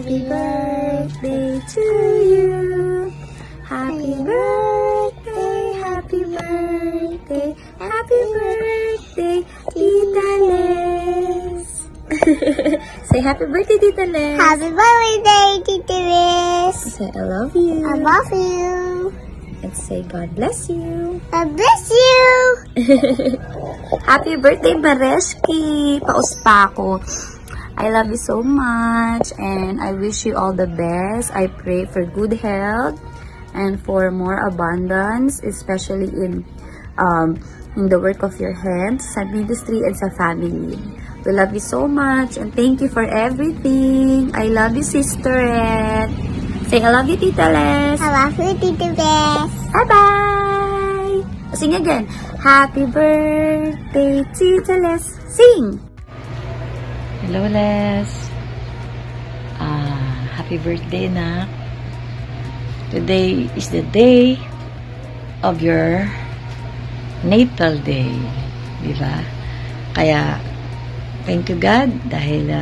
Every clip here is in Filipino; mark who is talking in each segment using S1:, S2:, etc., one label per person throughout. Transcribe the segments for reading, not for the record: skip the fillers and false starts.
S1: Happy birthday to you. Happy birthday, happy birthday, happy birthday, Tita Les. Say happy birthday, Tita Les.
S2: Happy birthday, Tita Les.
S1: Say I love you.
S2: I love you.
S1: And say God bless you.
S2: God bless you.
S1: Happy birthday, Mareski. Paus pa ako. I love you so much and I wish you all the best. I pray for good health and for more abundance, especially in the work of your hands, sa ministry and sa family. We love you so much and thank you for everything. I love you, Sister Ed. Say I love you, Tita Les.
S2: I love you, Tita Les.
S1: Bye-bye. Sing again. Happy birthday, Tita Les. Sing.
S3: Hello, Les. Happy birthday, na. Today is the day of your natal day. Diba? Kaya, thank you God dahil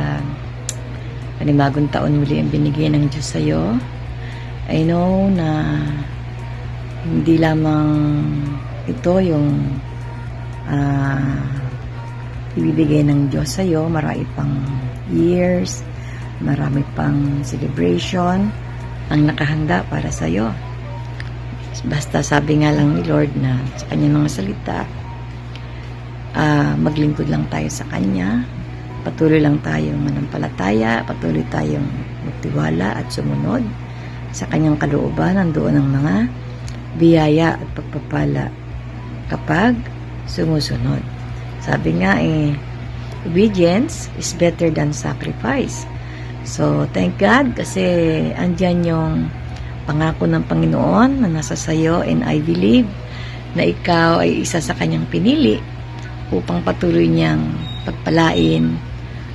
S3: panibagong taon muli ang binigay ng Diyos sa'yo. I know na hindi lamang ito yung ibibigay ng Diyos sa'yo. Marami pang years, marami pang celebration ang nakahanda para sa'yo. Basta sabi nga lang ni Lord na sa kanyang mga salita, maglingkod lang tayo sa Kanya, patuloy lang tayong manampalataya, patuloy tayong magtiwala at sumunod sa Kanyang kalooban. Nandoon ang mga biyaya at pagpapala kapag sumusunod. Sabi nga obedience is better than sacrifice. So, thank God kasi andyan yung pangako ng Panginoon na nasa sayo, and I believe na ikaw ay isa sa Kanyang pinili upang patuloy niyang pagpalain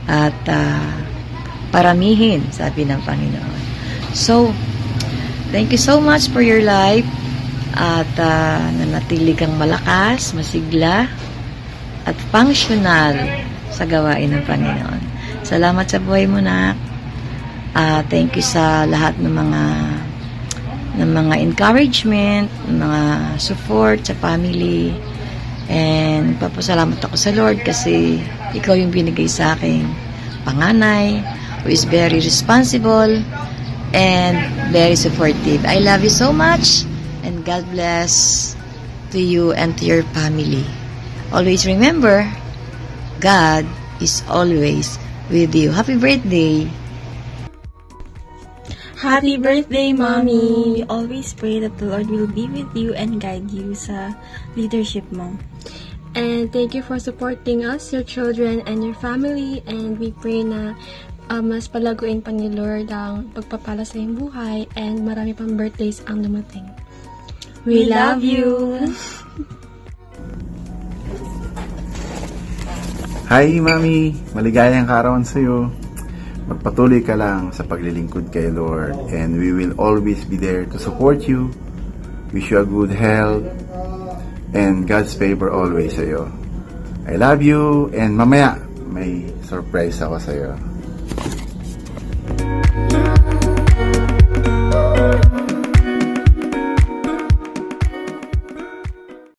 S3: at paramihin, sabi ng Panginoon. So, thank you so much for your life at nanatili kang malakas, masigla at functional sa gawain ng Panginoon. Salamat sa buhay mo, na. Thank you sa lahat ng mga encouragement, mga support sa family. And papasalamat ako sa Lord kasi ikaw yung binigay sa akin panganay who is very responsible and very supportive. I love you so much and God bless to you and to your family. Always remember, God is always with you. Happy birthday!
S4: Happy birthday, Mommy! We always pray that the Lord will be with you and guide you sa leadership mo.
S5: And thank you for supporting us, your children, and your family. And we pray na mas palaguin pa ni Lord ang pagpapala sa iyong buhay and marami pang birthdays ang dumating.
S4: We love you!
S6: Hi, Mami! Maligayang kaarawan sa'yo. Magpatuloy ka lang sa paglilingkod kay Lord and we will always be there to support you. Wish you a good health and God's favor always sa'yo. I love you and mamaya may surprise ako sa'yo.